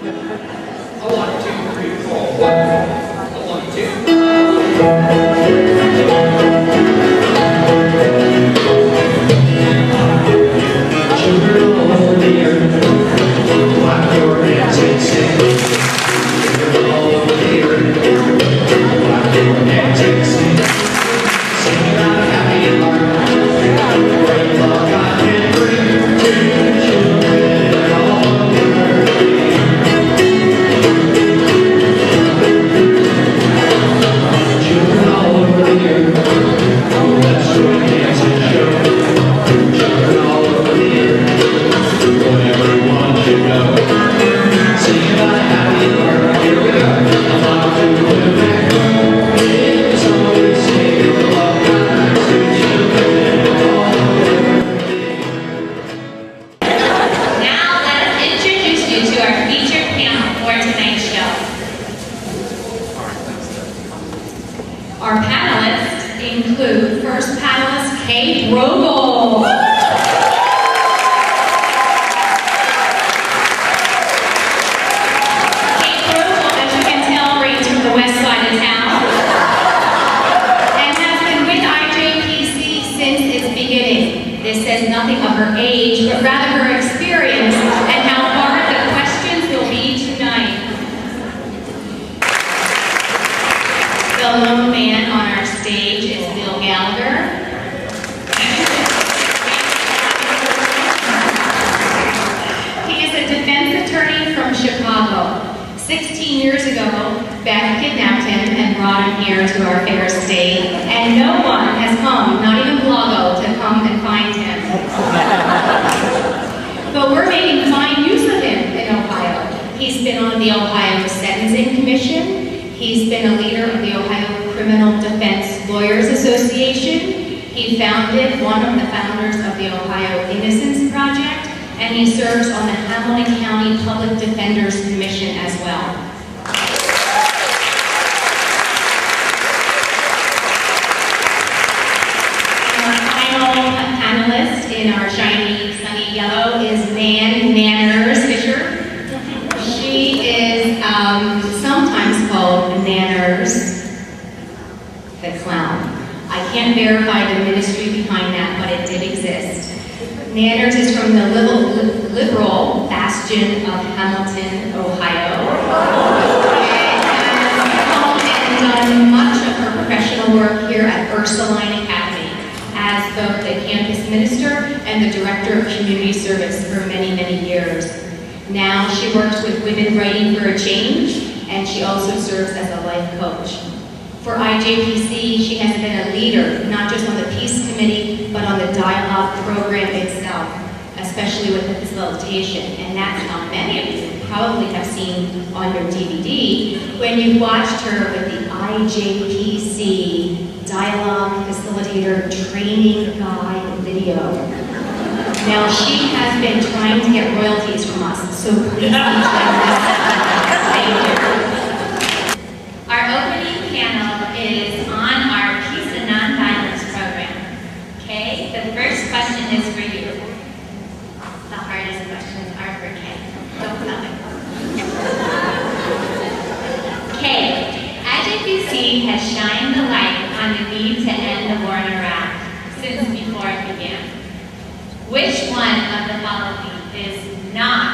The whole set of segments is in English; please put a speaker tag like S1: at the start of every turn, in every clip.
S1: A 1, 2, 3, 4, 1. A 1, 2. Children all over the earth, clap your hands and sing. Children all over the earth, clap your hands and sing. Sing out a happy heart, great love God can bring to children all over the earth. Children all over the earth, let's join hands and show. Children all over the earth, what everyone should know. Sing about a happy heart, here we are, a flower to put back. It's always safe to love God to children all over the earth.
S2: Now let us introduce you to our featured panel for tonight's show. Our panelists include first panelist Kate Rogel. Kate Rogel, as you can tell, reigns from the west side of town and has been with IJPC since its beginning. This says nothing of her age, but rather her experience and how hard the questions will be tonight. The lone man on our stage is Bill Gallagher. He is a defense attorney from Chicago. 16 years ago, Beth kidnapped him and brought him here to our fair state, and no one has come, not even Blago, to come and find him. But we're making fine use of him in Ohio. He's been on the Ohio Sentencing Commission. He's been a leader of the Ohio Criminal Defense Lawyers Association. He founded one of the founders of the Ohio Innocence Project, and he serves on the Hamilton County Public Defenders Commission as well. Our final panelist in our shiny, sunny yellow is Nan Nanners Fisher. She is sometimes called Nanners the Clown. I can't verify the ministry behind that, but it did exist. Nanners is from the liberal bastion of Hamilton, Ohio, and has done much of her professional work here at Ursuline Academy as both the campus minister and the director of community service for many, many years. Now she works with Women Writing for a Change, and she also serves as a life coach. For IJPC, she has been a leader, not just on the Peace Committee, but on the dialogue program itself, especially with the facilitation. And that's how many of you probably have seen on your DVD when you watched her with the IJPC Dialogue Facilitator Training Guide video. Now, she has been trying to get royalties from us, so please thank you. Our opening panel is on our Peace and Nonviolence program. Okay, the first question is for you. The hardest questions are for Kay. Don't tell me. Kay, IJPC has shined the light on the need to end the war in Iraq since before it began. Which one of the following is not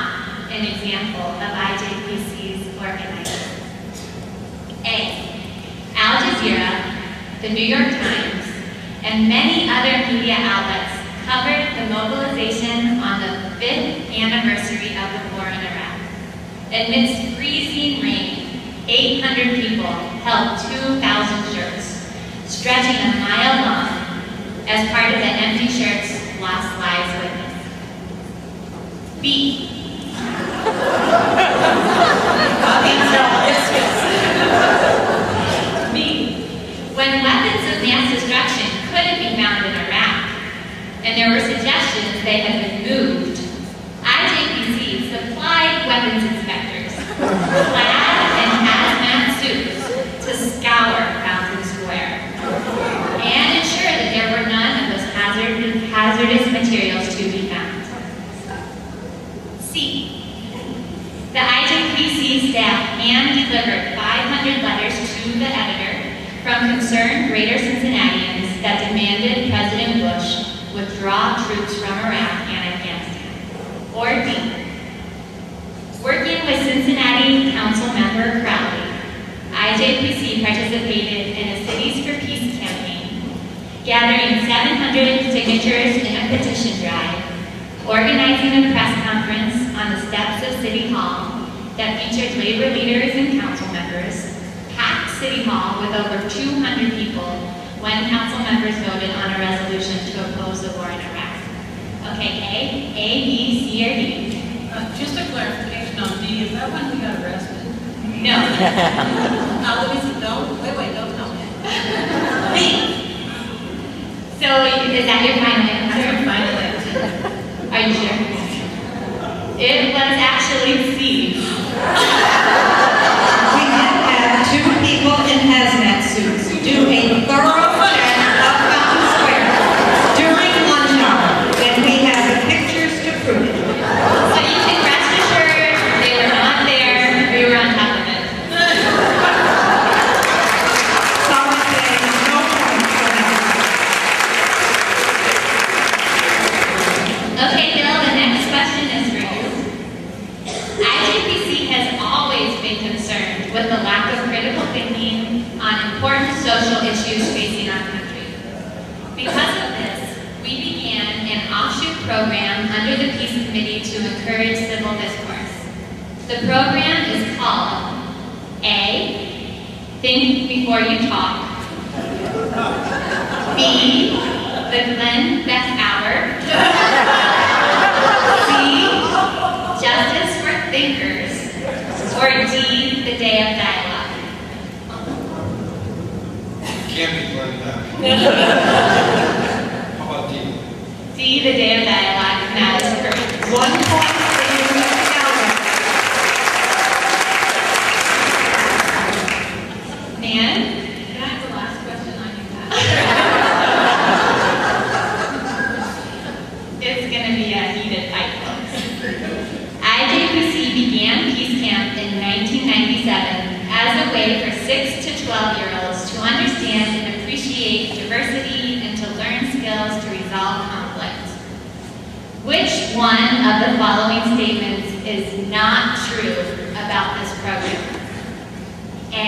S2: an example of IJPC's organizing? A. Al Jazeera, the New York Times, and many other media outlets covered the mobilization on the 5th anniversary of the war in Iraq. Amidst freezing rain, 800 people held 2,000 shirts, stretching a mile long, as part of the Empty Shirts Lost Lives witness. B. B. When weapons of mass destruction couldn't be found in Iraq, and there were suggestions they had been moved, IJPC supplied weapons inspectors, clad in hazmat suits, to scour Fountain Square, and ensure that there were none of those hazardous materials to be found. C. The IJPC hand-delivered 500 letters to the editor from concerned Greater Cincinnatians that demanded President Bush withdraw troops from Iraq and Afghanistan. Or D, working with Cincinnati Council member Crowley, IJPC participated in a Cities for Peace campaign, gathering 700 signatures in a petition drive, organizing a press conference on the steps of City Hall that featured labor leaders and council members, packed City Hall with over 200 people when council members voted on a resolution to oppose the war in Iraq. Okay, A, B, C, or D?
S3: Just a clarification on D, is that when we got arrested?
S2: No.
S3: Let me see, don't tell me.
S2: B. So is that your final answer?
S3: Final answer.
S2: Are you sure? It was actually C.
S4: We did have two people in hazmat suits do a thorough check of Fountain Square during lunch hour, and we have the pictures to prove it.
S2: So you can rest assured they were not there. We were on top of it.
S4: So I would say no points for that.
S2: Okay, Bill, the next question is for you. IJPC has always been concerned with the lack of critical thinking on important social issues facing our country. Because of this, we began an offshoot program under the Peace Committee to encourage civil discourse. The program is called A, Think Before You Talk, B, The Glenn Beck Hour, C, Justice for Thinkers, or D, The Day of Dialogue.
S5: Can't be Glenn Beck. How about D?
S2: D, The Day of Dialogue, and that is correct.
S4: 1 point for you, Mr. Gallagher.
S2: Nan?
S3: Can I have the last question on you?
S2: It's going to be a heated fight, folks. IJPC began Peace Camp in 1997 as a way for 6 to 12-year-olds to understand and appreciate diversity and to learn skills to resolve conflict. Which one of the following statements is not true about this program? A,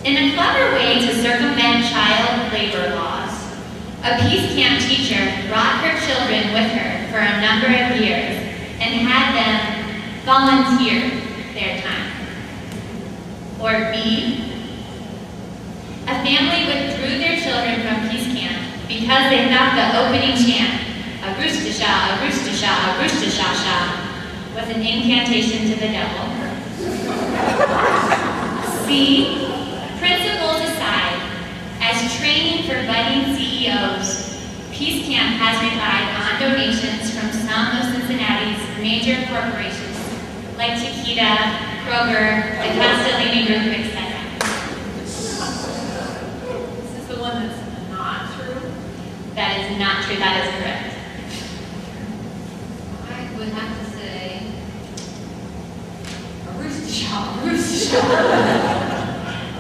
S2: in a clever way to circumvent child labor laws, a Peace Camp teacher brought her children with her for a number of years and had them volunteer their time. Or B, a family withdrew their children from Peace Camp because they thought the opening chant, a roostasha, a roostasha, a roostasha, was an incantation to the devil. C, principals aside, as training for budding CEOs, Peace Camp has relied on donations from some of Cincinnati's major corporations, like Chiquita, Kroger, the Castellini Group, etc.
S3: Is this the one that's not true?
S2: That is not true, that is correct.
S3: I would have to say a rooster shop.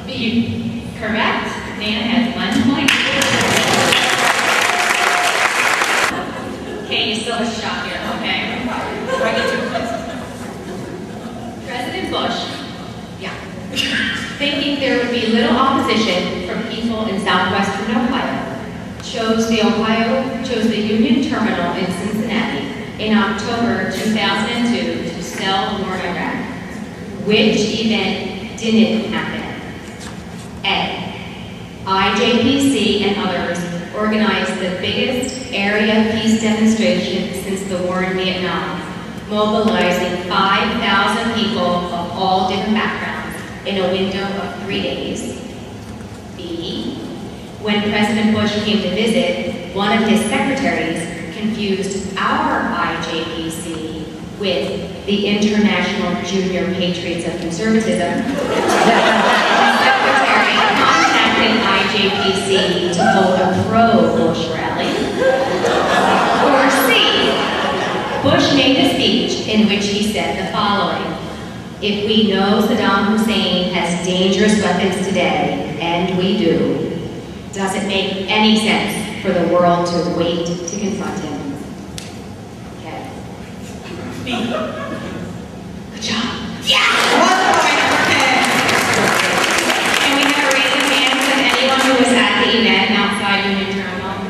S2: B, correct. Nan has 1 point. Okay, you still have a shot here, okay?
S3: Do I get 2 points?
S2: President Bush, thinking there would be little opposition from people in southwestern Ohio, chose the Union Terminal in Cincinnati in October 2002 to sell war in Iraq. Which event didn't happen? A, IJPC and others organized the biggest area peace demonstration since the war in Vietnam, mobilizing 5,000 people of all different backgrounds in a window of 3 days. B, when President Bush came to visit, one of his secretaries confused our IJPC with the International Junior Patriots of Conservatism. The secretary contacted IJPC to hold a pro-Bush rally. Or C, Bush made a speech in which he said the following: If we know Saddam Hussein has dangerous weapons today, and we do, does it make any sense for the world to wait to confront him? Okay. Good job. Yeah!
S4: 1 point for Ken.
S2: Can we have a raise of hands of anyone who was at the event outside Union Terminal?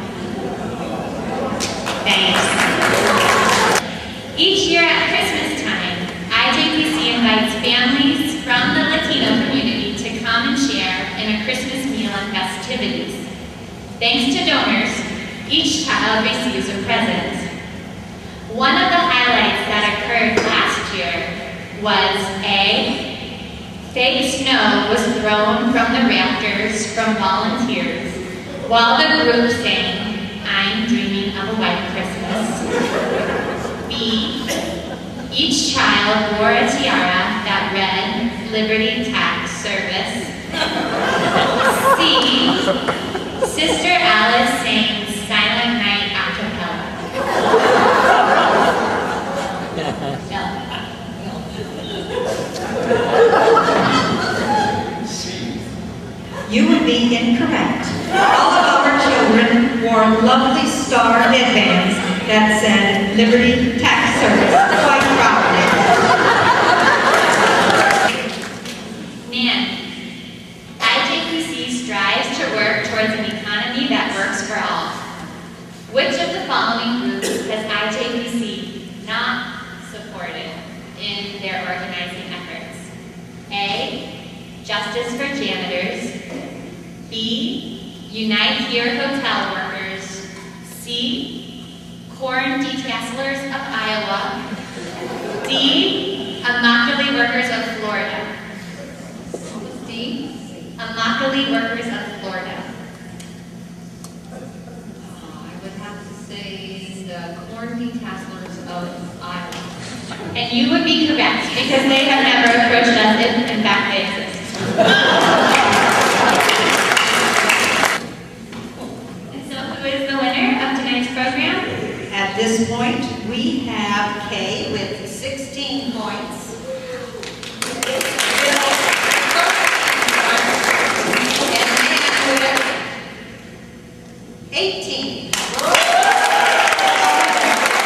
S2: Thanks. Each year at Christmas time, IJPC invites families from the Latino community to come and share in a Christmas meal and festivities. Thanks to donors, each child receives a present. One of the highlights that occurred last year was A, fake snow was thrown from the rafters from volunteers while the group sang, "I'm Dreaming of a White Christmas." B, each child wore a tiara that read, "Liberty Tax Service." C, Sister Alice sang Silent Night a cappella.
S4: You would be incorrect. All of our children wore lovely star headbands that said Liberty Tax Service quite proudly.
S2: Man, IJPC strives to work towards an economy that works for all. Which of the following groups has IJPC not supported in their organizing efforts? A, Justice for Janitors. B, Unite Here Hotel Workers. C, Corn Detasselers of Iowa. D, Immokalee Workers of Florida. What was D? Immokalee Workers of Florida.
S6: I would have to say the Corn Detasselers of Iowa.
S2: And you would be correct, because they have never approached us if, in fact, they exist. And so who is the winner of tonight's program?
S4: At this point, we have Kay with 16 points. And Ann with 18.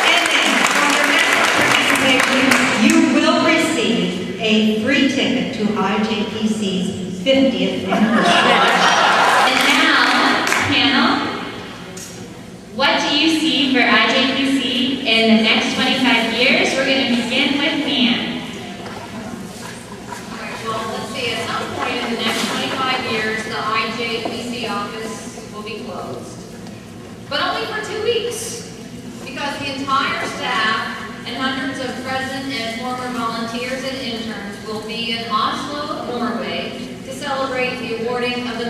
S4: And then, for your next participation, you will receive a free ticket to IJPC's 50th anniversary.
S2: And now, panel, what do you see for IJPC in the next 25 years? We're going to begin with Nan.
S6: All right, well, let's see, at some point in the next 25 years, the IJPC office will be closed. But only for 2 weeks, because the entire staff and hundreds of present and former volunteers and interns will be in Oslo, Norway, to celebrate the awarding of the